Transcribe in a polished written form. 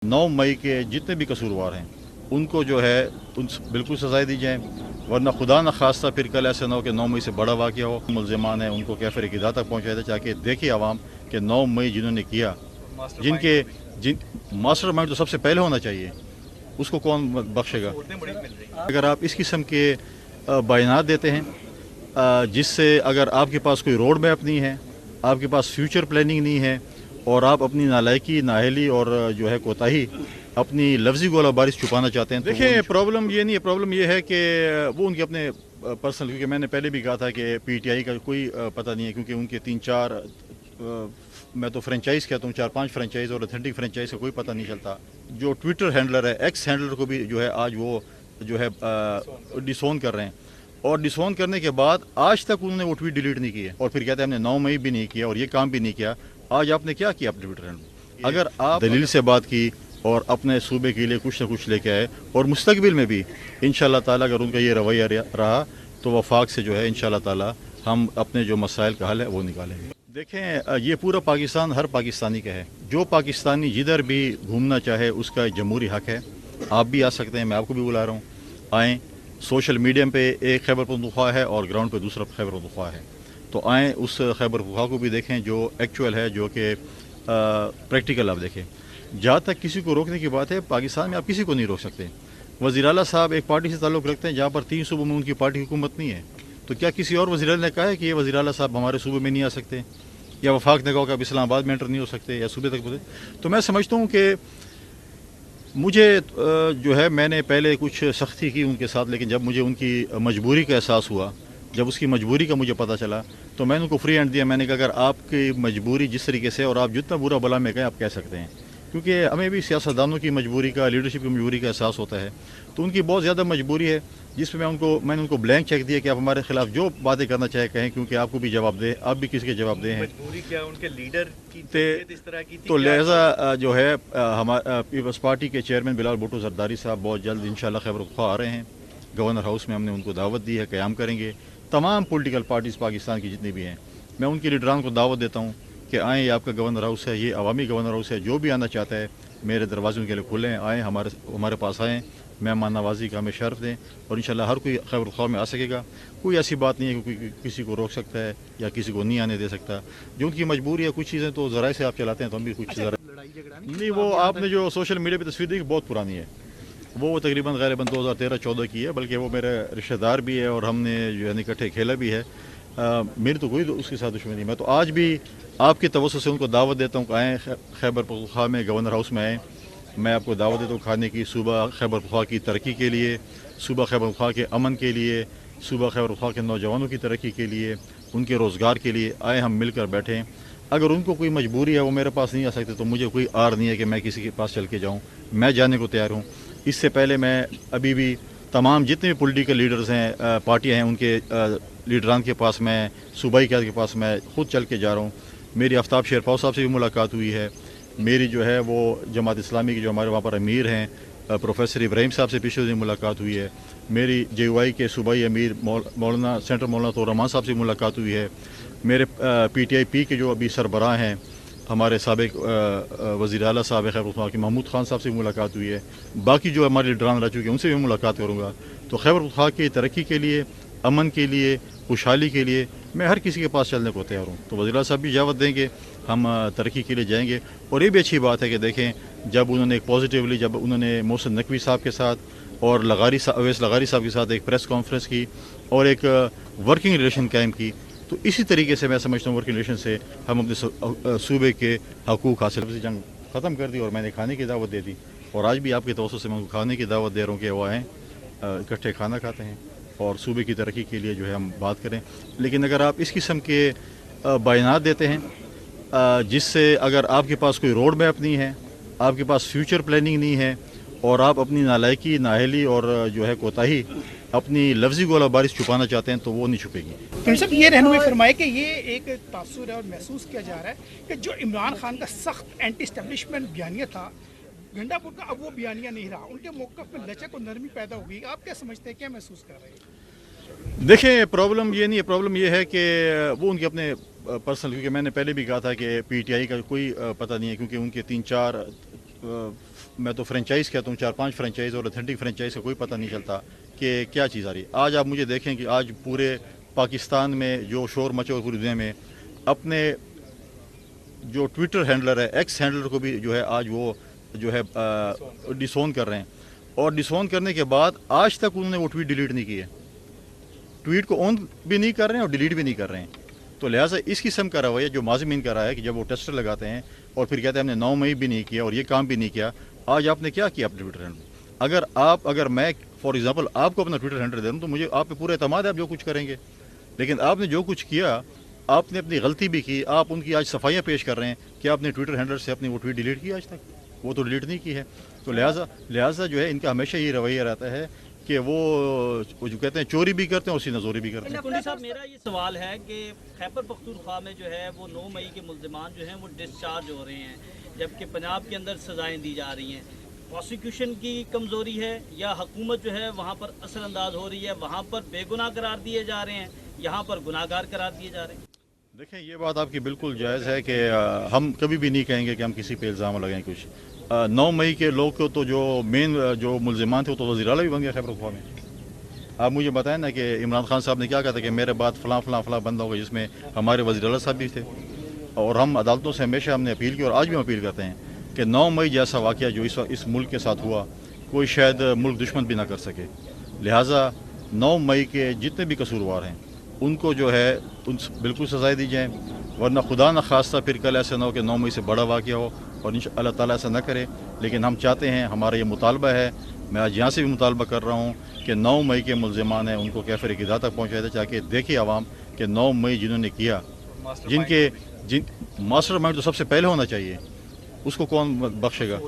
9 मई के जितने भी कसूरवार हैं उनको जो है उन बिल्कुल सजाएं दी जाएँ, वरना खुदा न खास्ता फिर कल ऐसा ना हो कि 9 मई से बड़ा वाक़या हो। मुल्ज़िमान हैं उनको कैफ़े इक़्तिदार तक पहुँचाया जाए ताकि देखे आवाम कि 9 मई जिन्होंने किया, जिन मास्टर माइंड तो सबसे पहले होना चाहिए, उसको कौन बख्शेगा। अगर आप इस किस्म के बयानात देते हैं जिससे अगर आपके पास कोई रोड मैप नहीं है, आपके पास फ्यूचर प्लानिंग नहीं है और आप अपनी नालायकी, नाअहली और जो है कोताही अपनी लफ्ज़ी गोलाबारी से छुपाना चाहते हैं, तो देखिए प्रॉब्लम ये नहीं है। प्रॉब्लम ये है कि वो उनके अपने पर्सनल, क्योंकि मैंने पहले भी कहा था कि पीटीआई का कोई पता नहीं है, क्योंकि उनके 3-4 मैं तो फ्रेंचाइज़ कहता हूँ, 4-5 फ्रेंचाइज़ और ऑथेंटिक फ्रेंचाइज़ का कोई पता नहीं चलता। जो ट्विटर हैंडलर है, एक्स हैंडलर को भी जो है आज वो जो है डिसोन कर रहे हैं, और डिसोन करने के बाद आज तक उन्होंने वो ट्वीट डिलीट नहीं की है, और फिर कहते हैं हमने 9 मई भी नहीं किया और ये काम भी नहीं किया। आज आपने क्या किया अपने ट्विटर हैंडल? अगर आप दलील से बात की और अपने सूबे के लिए कुछ न कुछ लेके आए, और मुस्तकबिल में भी इंशाअल्लाह ताला अगर उनका ये रवैया रहा तो वफाक से जो है इंशाअल्लाह ताला हम अपने जो मसाइल का हल है वो निकालेंगे। देखें, ये पूरा पाकिस्तान हर पाकिस्तानी का है। जो पाकिस्तानी जिधर भी घूमना चाहे उसका जमहूरी हक है। आप भी आ सकते हैं, मैं आपको भी बुला रहा हूँ, आएँ। सोशल मीडिया पे एक खैबर पख्तूनख्वा है और ग्राउंड पे दूसरा खैबर पख्तूनख्वा है, तो आएँ उस खैबर पख्तूनख्वा को भी देखें जो एक्चुअल है, जो कि प्रैक्टिकल आप देखें। जहाँ तक किसी को रोकने की बात है, पाकिस्तान में आप किसी को नहीं रोक सकते। वज़ीर आला साहब एक पार्टी से ताल्लुक़ रखते हैं जहाँ पर 3 सूबों में उनकी पार्टी की हुकूमत नहीं है, तो क्या किसी और वज़ीर आला ने कहा है कि ये वज़ीर आला साहब हमारे सूबे में नहीं आ सकते, या वफाक ने कहा कि अब इस्लामाबाद में एंटर नहीं हो सकते, या सूबे तक? तो मैं समझता हूँ कि मुझे जो है, मैंने पहले कुछ सख्ती की उनके साथ, लेकिन जब मुझे उनकी मजबूरी का एहसास हुआ, जब उसकी मजबूरी का मुझे पता चला, तो मैंने उनको फ्री हैंड दिया। मैंने कहा अगर आपकी मजबूरी जिस तरीके से, और आप जितना बुरा भला में कहें आप कह सकते हैं, क्योंकि हमें भी सियासतदानों की मजबूरी का, लीडरशिप की मजबूरी का एहसास होता है, तो उनकी बहुत ज़्यादा मजबूरी है, जिसमें मैंने उनको ब्लैंक चेक दिया कि आप हमारे खिलाफ जो बातें करना चाहे कहें, क्योंकि आपको भी जवाब दे, आप भी किसी के जवाब दे हैं। मजबूरी क्या उनके लीडर की इस तरह की थी, तो लिहाजा जो है हमारे पीपल्स पार्टी के चेयरमैन बिलाल भुट्टो जरदारी साहब बहुत जल्द इंशाल्लाह खैबर पख्तूनख्वा आ रहे हैं। गवर्नर हाउस में हमने उनको दावत दी है, क़याम करेंगे। तमाम पॉलिटिकल पार्टीज़ पाकिस्तान की जितनी भी हैं, मैं उनके लीडरान को दावत देता हूँ कि आएँ, ये आपका गवर्नर हाउस है, ये अवामी गवर्नर हाउस है, जो भी आना चाहता है मेरे दरवाजे उनके लिए खुले हैं, आएँ, हमारे पास आएँ, मेहमान नवाजी का हमें शर्फ दें, और इंशाल्लाह हर कोई खैबर पख्तूनख्वा में आ सकेगा। कोई ऐसी बात नहीं है कि किसी को रोक सकता है या किसी को नहीं आने दे सकता। जो उनकी मजबूरी है, कुछ चीज़ें तो ज़राए से आप चलाते हैं, तो हम भी कुछ नहीं। वो आपने जो सोशल मीडिया पे तस्वीर देखी बहुत पुरानी है, वो तकरीबन गैरबन 2013-14 की है, बल्कि वो मेरा रिश्तेदार भी है और हमने जो है इकट्ठे खेला भी है। मेरी तो कोई उसके साथ दुश्मनी नहीं। मैं तो आज भी आपकी तवज्जो से उनको दावत देता हूँ कि आएँ खैबर पख्तूनख्वा में गवर्नर हाउस में आएँ। मैं आपको दावत देता हूँ खाने की, सूबा खैबर पख्तूनख्वा की तरक्की के लिए, सूबा खैबर पख्तूनख्वा के अमन के लिए, सूबा खैबर पख्तूनख्वा के नौजवानों की तरक्की के लिए, उनके रोज़गार के लिए आए, हम मिलकर बैठें। अगर उनको कोई मजबूरी है, वो मेरे पास नहीं आ सकते, तो मुझे कोई आर नहीं है कि मैं किसी के पास चल के जाऊँ। मैं जाने को तैयार हूँ। इससे पहले मैं अभी भी तमाम जितने भी पॉलिटिकल लीडर्स हैं, पार्टियाँ हैं, उनके लीडरान के पास, मैं सूबाई क़यादत के पास मैं ख़ुद चल के जा रहा हूँ। मेरी आफ्ताब शेरपाव साहब से भी मुलाकात हुई है। मेरी जो है वो जमात इस्लामी की जो हमारे वहाँ पर अमीर हैं, प्रोफेसर इब्राहिम साहब से पिछले दिन मुलाकात हुई है। मेरी JUI के सूबाई अमीर मौलाना सेंटर मौलाना तो रहमान साहब से मुलाकात हुई है। मेरे PTI के जो अभी सरबराह हैं, हमारे साबिक वज़ीर आला साहब खैबर पख्तूनख्वा की महमूद खान साहब से भी मुलाकात हुई है। बाकी जो हमारे लीडरान रह चुके हैं उनसे भी मुलाकात करूँगा। तो खैबर पख्तूनख्वा की तरक्की के लिए, अमन के लिए, खुशहाली के लिए मैं हर किसी के पास चलने को तैयार हूँ। तो वज़ीर आला साहब भी इजाज़त देंगे, हम तरक्की के लिए जाएंगे। और ये भी अच्छी बात है कि देखें, जब उन्होंने एक पॉजिटिवली, जब उन्होंने मोहसिन नकवी साहब के साथ और अवैस लगारी साहब के साथ एक प्रेस कॉन्फ्रेंस की और एक वर्किंग रिलेशन कायम की, तो इसी तरीके से मैं समझता हूँ वर्किंग रिलेशन से हम अपने सूबे के हकूक़ हासिल। जंग ख़त्म कर दी और मैंने खाने की दावत दे दी, और आज भी आपके तवज्जो से मैं उनको खाने की दावत दे रहा हूँ कि वो आएँ, इकट्ठे खाना खाते हैं और सूबे की तरक्की के लिए जो है हम बात करें। लेकिन अगर आप इस किस्म के बयानात देते हैं जिससे अगर आपके पास कोई रोड मैप नहीं है, आपके पास फ्यूचर प्लानिंग नहीं है, और आप अपनी नालायकी, नाअहली और जो है कोताही अपनी लफ्ज़ी गोलाबारी से छुपाना चाहते हैं, तो वो नहीं छुपेगी। साहब, ये रहनुमाई फरमाए कि ये एक तासुर है और महसूस किया जा रहा है कि जो इमरान खान का सख्त एंटी एस्टेब्लिशमेंट बयानिया था गंडापुर का, अब वो बयानिया नहीं रहा, उनके मौक़िफ़ में लचक और नरमी पैदा हो गई। आप क्या समझते हैं, क्या महसूस कर रहे हैं? देखिए, प्रॉब्लम ये नहीं है। प्रॉब्लम ये है कि वो उनके अपने पर्सनल, क्योंकि मैंने पहले भी कहा था कि PTI का कोई पता नहीं है, क्योंकि उनके 3-4 मैं तो फ्रेंचाइज़ कहता हूँ, 4-5 फ्रेंचाइज़ और ऑथेंटिक फ्रेंचाइज़ का कोई पता नहीं चलता कि क्या चीज़ आ रही है। आज आप मुझे देखें कि आज पूरे पाकिस्तान में जो शोर मचा हुआ पूरी दुनिया में, अपने जो ट्विटर हैंडलर है, एक्स हैंडलर को भी जो है आज वो जो है डिसोन कर रहे हैं, और डिसोन करने के बाद आज तक उन्होंने वो ट्वीट डिलीट नहीं की है। ट्वीट को ऑन भी नहीं कर रहे हैं और डिलीट भी नहीं कर रहे हैं। तो लिहाजा इस किस्म का रवैया जो माज़मीन का रहा है कि जब वो टेस्टर लगाते हैं और फिर कहते हैं हमने 9 मई भी नहीं किया और ये काम भी नहीं किया। आज आपने क्या किया अपने ट्विटर हैंडल? अगर मैं फॉर एग्जांपल आपको अपना ट्विटर हैंडल दे दूँ तो मुझे आप पे पूरा एतमाद है आप जो कुछ करेंगे, लेकिन आपने जो कुछ किया, आपने अपनी गलती भी की, आप उनकी आज सफाइयाँ पेश कर रहे हैं कि आपने ट्विटर हैंडल से अपनी वो ट्वीट डिलीट की? आज तक वो तो डिलीट नहीं की है। तो लिहाजा जो है इनका हमेशा ये रवैया रहता है कि वो जो कहते हैं चोरी भी करते हैं और सीनाजोरी भी करते हैं। कुंडी साहब, मेरा ये सवाल है कि खैबर पख्तूनख्वा में जो है वो 9 मई के मुल्ज़िमान जो हैं वो डिस्चार्ज हो रहे हैं, जबकि पंजाब के अंदर सज़ाएँ दी जा रही हैं। प्रोसिक्यूशन की कमज़ोरी है या हुकूमत जो है वहाँ पर असरअंदाज हो रही है? वहाँ पर बेगुनाह करार दिए जा रहे हैं, यहाँ पर गुनाहगार करार दिए जा रहे हैं। देखें, ये बात आपकी बिल्कुल जायज़ है कि हम कभी भी नहीं कहेंगे कि हम किसी पे इल्ज़ाम लगाएं कुछ। 9 मई के लोग को तो जो मेन जो मुल्ज़िमान थे वो तो वज़ीर आला भी बन गया खैबर पख्तूनख्वा में। आप मुझे बताएं ना कि इमरान खान साहब ने क्या कहा था कि मेरे बाद फ़लाँ बंदा होगा, जिसमें हमारे वज़ीर आला साहब भी थे। और हम अदालतों से हमेशा हमने अपील की और आज भी हम अपील करते हैं कि 9 मई जैसा वाक़या जो इस मुल्क के साथ हुआ, कोई शायद मुल्क दुश्मन भी ना कर सके। लिहाजा 9 मई के जितने भी कसूरवार हैं उनको जो है उन बिल्कुल सज़ाएँ दी जाएँ, वरना खुदा न खास्ता फिर कल ऐसा ना हो कि 9 मई से बड़ा वाक़या हो, और अल्लाह ताला ऐसा न करे। लेकिन हम चाहते हैं, हमारा ये मुतालबा है, मैं आज यहाँ से भी मुतालबा कर रहा हूँ कि 9 मई के मुल्ज़िमान हैं उनको कैफ़िर क़िदा तक पहुँचाया जाए, ताकि देखे आवाम कि 9 मई जिन्होंने किया, जिन मास्टर माइंड तो सबसे पहले होना चाहिए, उसको कौन बख्शेगा?